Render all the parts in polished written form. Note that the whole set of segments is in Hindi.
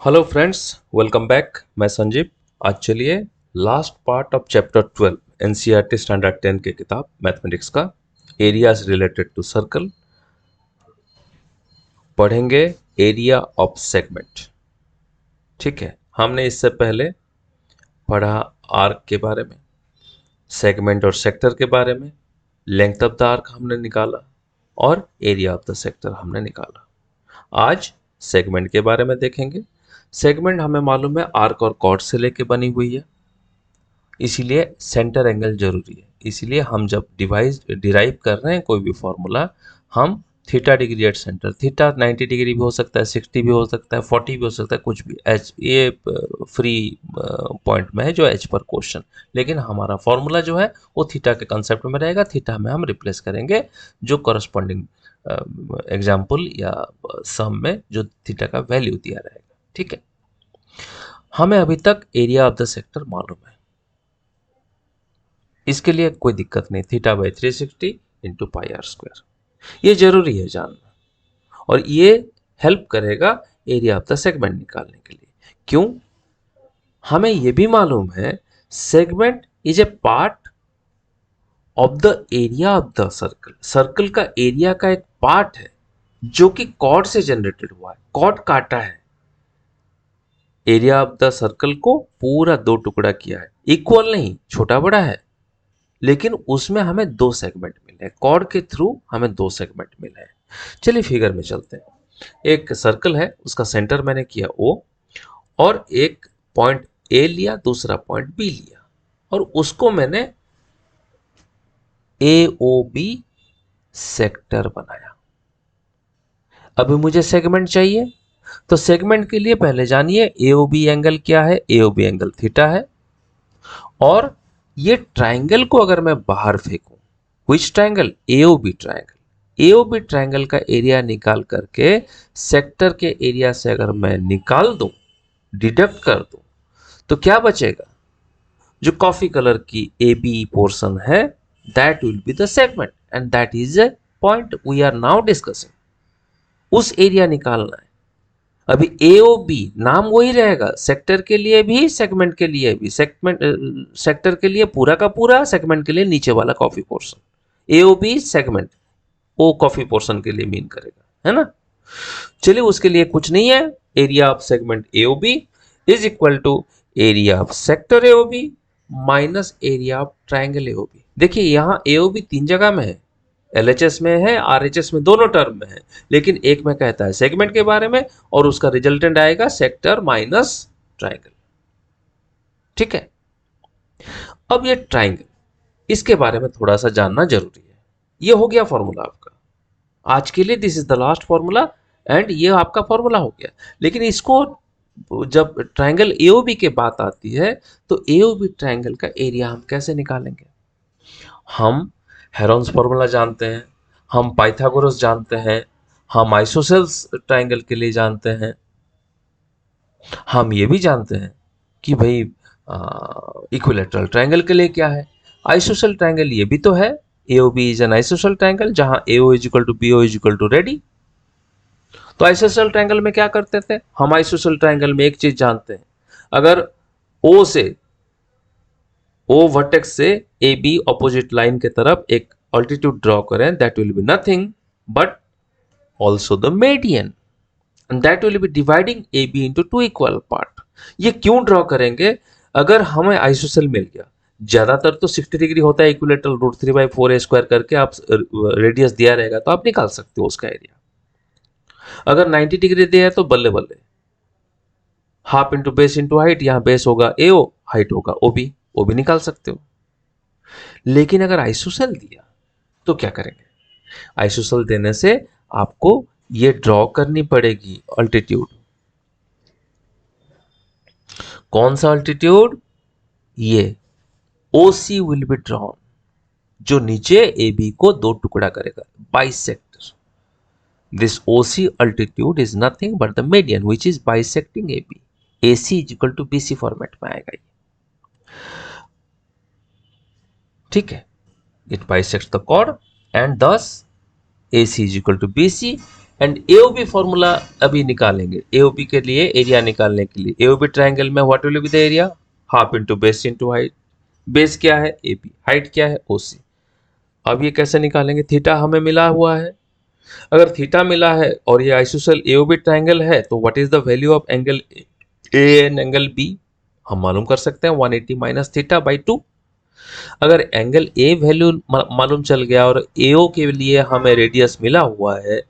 Hello friends, welcome back. मैं संजीव। आज चलिए last part of chapter 12 NCERT standard 10 के किताब मैथमेटिक्स का एरियाज रिलेटेड टू सर्कल पढ़ेंगे। Area of segment. ठीक है, हमने इससे पहले पढ़ा आर्क के बारे में, सेगमेंट और सेक्टर के बारे में, लेंथ ऑफ द आर्क हमने निकाला और एरिया ऑफ द सेक्टर हमने निकाला। आज सेगमेंट के बारे में देखेंगे। सेगमेंट हमें मालूम है आर्क और कॉर्ड से लेके बनी हुई है, इसीलिए सेंटर एंगल जरूरी है। इसीलिए हम जब डिराइव कर रहे हैं कोई भी फॉर्मूला, हम theta degree at centre, theta 90 degree भी हो सकता है, 60 भी हो सकता है, 40 भी हो सकता है, कुछ भी। एच ये फ्री पॉइंट में है जो एच पर क्वेश्चन, लेकिन हमारा फॉर्मूला जो है वो थीटा के कंसेप्ट में रहेगा। थीटा में हम रिप्लेस करेंगे जो करस्पॉन्डिंग एग्जाम्पल या सम में जो थीटा का वैल्यू दिया रहेगा। ठीक है, हमें अभी तक एरिया ऑफ द सेक्टर मालूम है, इसके लिए कोई दिक्कत नहीं। Theta by 360 into pi r square, ये जरूरी है जानना, और ये हेल्प करेगा एरिया ऑफ द सेगमेंट निकालने के लिए। क्यों? हमें ये भी मालूम है segment is a part of the area of the circle. Circle का एरिया का एक पार्ट है जो कि कॉर्ड से जनरेटेड हुआ है, कॉर्ड काटा है। एरिया ऑफ द सर्कल को पूरा दो टुकड़ा किया है, इक्वल नहीं, छोटा बड़ा है, लेकिन उसमें हमें दो सेगमेंट मिले हैं। कॉर्ड के थ्रू हमें दो सेगमेंट मिले हैं। चलिए फिगर में चलते हैं। एक सर्कल है, उसका सेंटर मैंने किया O, और एक पॉइंट A लिया, दूसरा पॉइंट B लिया, और उसको मैंने AOB सेक्टर बनाया। अभी मुझे सेगमेंट चाहिए, तो सेगमेंट के लिए पहले जानिए AOB एंगल क्या है। AOB एंगल थीटा है, और ये ट्राइंगल को अगर मैं बाहर फेंकूं, which triangle? AOB triangle. AOB triangle का एरिया निकाल करके सेक्टर के एरिया से अगर मैं निकाल दूं, डिडक्ट कर दूं, तो क्या बचेगा? जो कॉफी कलर की AB पोर्शन है, that will be the segment, and that is a point we are now discussing. उस एरिया निकालना है। अभी AOB नाम वही रहेगा, सेक्टर के लिए भी, सेगमेंट के लिए भी। सेगमेंट सेक्टर के लिए पूरा का पूरा, सेगमेंट के लिए नीचे वाला कॉफी पोर्शन। AOB सेगमेंट, वो कॉफी पोर्शन के लिए मीन करेगा, है ना। चलिए, उसके लिए कुछ नहीं है। Area of segment AOB is equal to area of sector AOB minus area of triangle AOB। देखिए यहां AOB तीन जगह में है, LHS में है, RHS में, दोनों टर्म में है, लेकिन एक में कहता है सेगमेंट के बारे में, और उसका रिजल्टेंट आएगा सेक्टर माइनस ट्राइंगल। ठीक है, अब ये ट्राइंगल, इसके बारे में थोड़ा सा जानना जरूरी है। ये हो गया फॉर्मूला आपका आज के लिए, this is the last formula, and ये आपका फॉर्मूला हो गया। लेकिन इसको जब ट्राइंगल AOB के बात आती है, तो AOB ट्राइंगल का एरिया हम कैसे निकालेंगे? हम हेरोन्स फॉर्मूला जानते हैं, हम पाइथागोरस जानते हैं, हम आइसोसेल्स ट्राइंगल के लिए जानते हैं, हम ये भी जानते हैं कि भाई इक्विलेटरल ट्राइंगल के लिए क्या है। आइसोसेल ट्राइंगल ये भी तो है, AOB is an isosceles triangle जहां AO is equal to BO is equal to radii. तो आइसोसेल ट्राइंगल में क्या करते थे हम? आइसोसेल ट्राइंगल में एक चीज जानते हैं, अगर O वर्टेक्स से AB ऑपोजिट लाइन के तरफ एक ऑल्टीट्यूड ड्रॉ करें, that will be nothing but also the median, and that will B dividing AB into two equal part. ये क्यों ड्रॉ करेंगे? अगर हमें आइसोसेल मिल गया, ज्यादातर तो 60 डिग्री होता है इक्विलेटरल, √3/4a² करके आप रेडियस दिया रहेगा तो आप निकाल सकते हो उसका एरिया। अगर 90 डिग्री दिया है तो बल्ले बल्ले, half into base into height, यहां बेस होगा AO, हाइट होगा OB, OB निकाल सकते हो। लेकिन अगर आइसोसेल दिया तो क्या करेंगे? आइसोसेल देने से आपको ये ड्रॉ करनी पड़ेगी अल्टीट्यूड। कौन सा अल्टीट्यूड? ये OC विल बी ड्रॉन, जो नीचे AB को दो टुकड़ा करेगा, bisector. This OC altitude is nothing but the median which is bisecting AB। AC is equal to BC format में आएगा ये। ठीक है, it bisects the chord and thus AC is equal to BC and AOB formula अभी निकालेंगे। एओबी के लिए एरिया निकालने के लिए एओबी ट्रायंगल में what will be the area, half into base into height. Base क्या है एबी, हाइट क्या है ओसी। अब ये कैसे निकालेंगे, थीटा हमें मिला हुआ है। अगर थीटा मिला है और ये आइसोसेल एओबी ट्रायंगल है तो what is the value of angle A and angle B, हम मालूम कर सकते हैं 180 माइनस थीटा बाई 2। अगर एंगल ए वैल्यू मालूम चल गया और एओ के लिए हमें रेडियस मिला हुआ है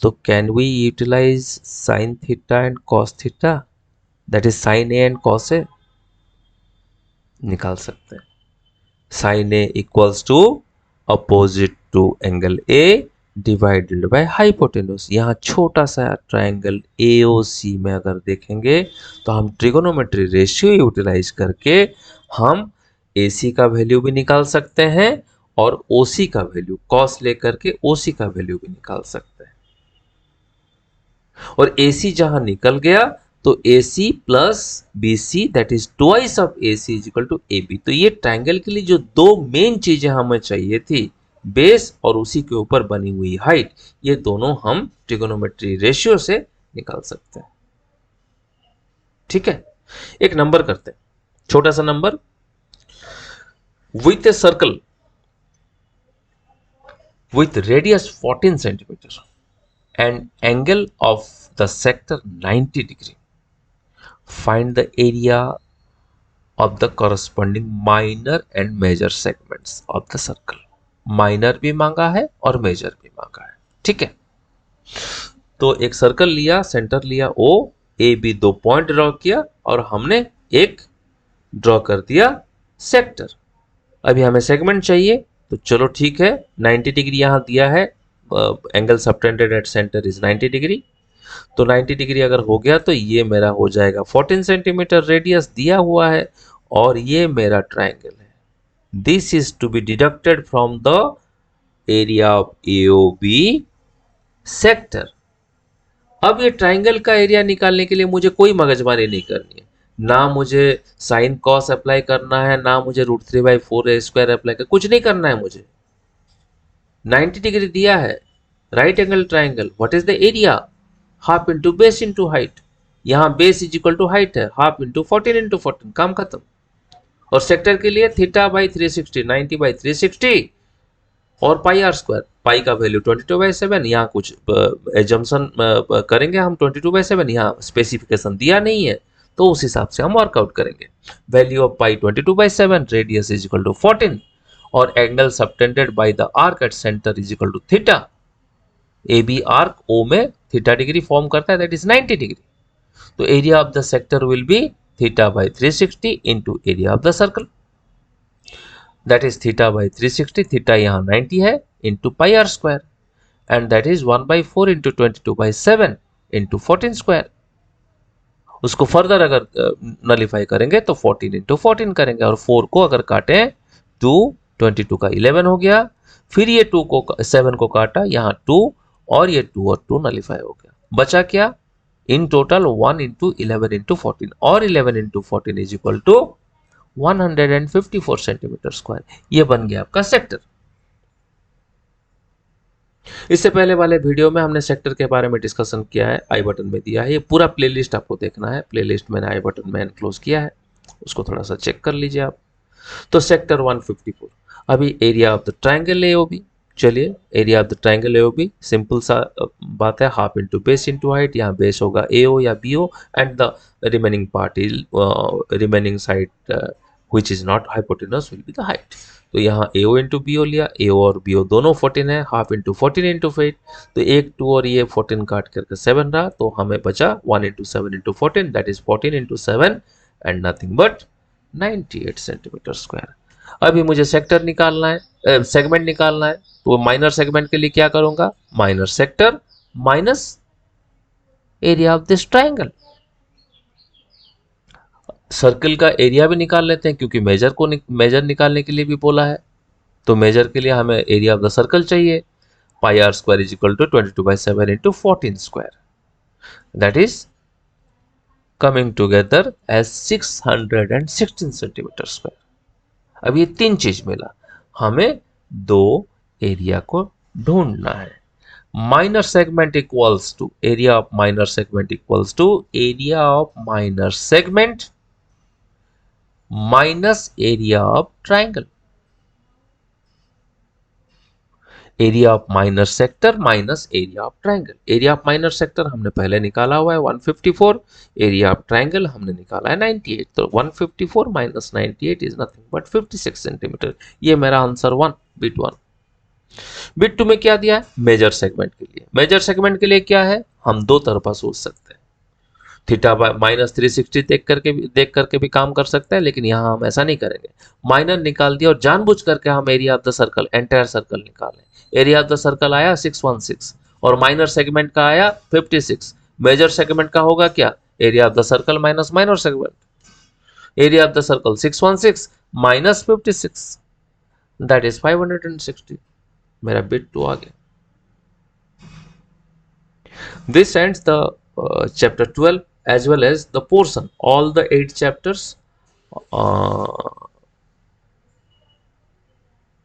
तो can we utilize sine theta and cos theta, that is sine A and cos A, निकाल सकते हैं। Sine A equals to opposite to angle A divided by hypotenuse. यहाँ छोटा सा ट्रायंगल एओसी में अगर देखेंगे तो हम ट्रिगोनोमेट्री रेशियो यूटिलाइज करके हम AC का वैल्यू भी निकाल सकते हैं और OC का वैल्यू कॉस लेकर के OC का वैल्यू भी निकाल सकते हैं। और AC जहां निकल गया तो AC plus BC that is twice of AC is equal to AB। तो ये ट्रायंगल के लिए जो दो मेन चीजें हमें चाहिए थी, बेस और उसी के ऊपर बनी हुई हाइट, ये दोनों हम ट्रिगोनोमेट्री रेशियो से निकाल सकते हैं। ठीक है, एक नंबर करते हैं, छोटा सा number. with a circle with radius 14 centimeter and angle of the sector 90 degree, find the area of the corresponding minor and major segments of the circle। Minor भी मांगा है और मेजर भी मांगा है। ठीक है, तो एक सर्कल लिया, सेंटर लिया O, ए बी दो पॉइंट ड्रॉ किया और हमने एक ड्रॉ कर दिया सेक्टर। अभी हमें सेगमेंट चाहिए तो चलो ठीक है, 90 डिग्री यहां दिया है, angle subtended at centre is 90 degree. तो 90 डिग्री अगर हो गया तो ये मेरा हो जाएगा 14 सेंटीमीटर रेडियस दिया हुआ है और ये मेरा ट्रायंगल है। This is to be deducted from the area of A O B sector. अब ये ट्रायंगल का एरिया निकालने के लिए मुझे कोई मगजमारी नहीं करनी है, ना मुझे साइन कॉस अप्लाई करना है, ना मुझे √3/4 अप्लाई कर, कुछ नहीं करना है मुझे। 90 डिग्री दिया है, right angle triangle, what is the area, half into base into height. यहां base is equal to height है, हाफ इंटू 14 इंटू 14, काम खत्म। और सेक्टर के लिए थीटा बाई 360, 90/360 और पाई आर स्क्वायर, पाई का वैल्यू 22/7। यहाँ कुछ एजम्पशन करेंगे हम, 22/7 यहाँ स्पेसिफिकेशन दिया नहीं है तो उस हिसाब से हम वर्कआउट करेंगे। Value of pi 22/7, radius is equal to 14 और angle subtended by the arc at centre is equal to theta. A B arc O में थीटा डिग्री फॉर्म करता है, दैट इज 90 डिग्री। तो area of the sector will be theta by 360 into area of the circle, that is theta by 360, theta यहाँ 90 है into pi r square and that is 1/4 into 22/7 into 14 square। उसको फर्दर अगर नलीफाई करेंगे तो 14 into 14 करेंगे और 4 को अगर काटें 2, 22 का 11 हो गया, फिर ये 2 को 7 को काटा, यहाँ 2 और ये 2 और 2 नलीफाई हो गया, बचा क्या इन टोटल 1 into 11 into 14 और 11 into 14 is equal to 154 centimetre square. ये बन गया आपका सेक्टर। इससे पहले वाले वीडियो में हमने सेक्टर के बारे में डिस्कशन किया है, आई बटन में दिया है, ये पूरा प्लेलिस्ट आपको देखना है, प्लेलिस्ट मैंने आई बटन में एनक्लोज किया है, उसको थोड़ा सा चेक कर लीजिए आप। तो सेक्टर 154। अभी area of the triangle AOB, चलिए area of the triangle AOB simple सा बात है, half into base into height. यहाँ बेस होगा एओ या BO and the remaining part is remaining side which is not hypotenuse will be the height। तो यहाँ AO इंटू BO लिया, AO और BO दोनों 14 है, हाफ इंटू 14 इंटू 8, तो एक 2 और ये 14 काट करके 7 रहा, तो हमें बचा 1 into 7 into 14, that is 14 into 7 and nothing but 98 centimetre square. अभी मुझे सेक्टर निकालना है, सेगमेंट निकालना है, तो माइनर सेगमेंट के लिए क्या करूंगा, minor sector minus area of this triangle. Circle का एरिया भी निकाल लेते हैं क्योंकि मेजर निकालने के लिए भी बोला है, तो मेजर के लिए हमें एरिया ऑफ द सर्कल चाहिए, pi r square is equal to 22/7 into 14 square, that is coming together as 616 centimetre square. अब ये तीन चीज मिला, हमें दो एरिया को ढूंढना है। minor segment equals to area of minor segment equals to area of minor segment minus area of triangle. Area of minor sector minus area of triangle. Area of minor sector हमने पहले निकाला हुआ है 154, एरिया ऑफ ट्रायंगल हमने निकाला है 98. तो 154 minus 98 is nothing but 56 centimetre. ये मेरा आंसर 1, बिट 1. बिट 2 में क्या दिया है? मेजर सेगमेंट के लिए. मेजर सेगमेंट के लिए क्या है? हम दो तरफा सोच सकते हैं. थीटा माइनस 360 देख करके भी काम कर सकते हैं, लेकिन यहां हम ऐसा नहीं करेंगे. माइनर निकाल दिया और जानबूझ करके हम area of the circle, entire circle निकालें. एरिया ऑफ द सर्कल आया 616 और माइनर सेगमेंट का आया 56. मेजर सेगमेंट का होगा क्या? Area of the circle minus minor segment. Area of the circle 616 minus 56, that is 560. मेरा बिट 2 आ गया. This ends the chapter 12 as well as the portion, all the 8 chapters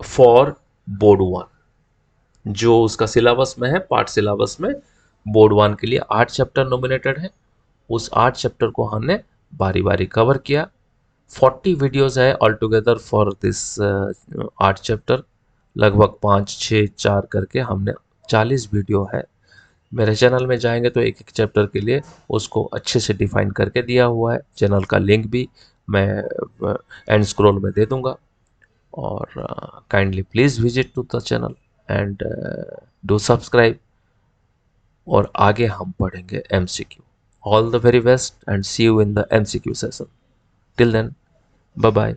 for board 1. जो उसका सिलेबस में है, पार्ट सिलेबस में बोर्ड 1 के लिए 8 चैप्टर नॉमिनेटेड है. उस 8 चैप्टर को हमने बारी बारी कवर किया. 40 वीडियोस है all together for this 8 chapter. लगभग 5, 6, 4 करके हमने 40 वीडियो है. मेरे चैनल में जाएंगे तो एक एक चैप्टर के लिए उसको अच्छे से डिफाइन करके दिया हुआ है. चैनल का लिंक भी मैं एंड स्क्रॉल में दे दूंगा. और kindly please visit to the channel and do subscribe. और आगे हम पढ़ेंगे MCQ. All the very best and see you in the MCQ session. Till then, bye bye.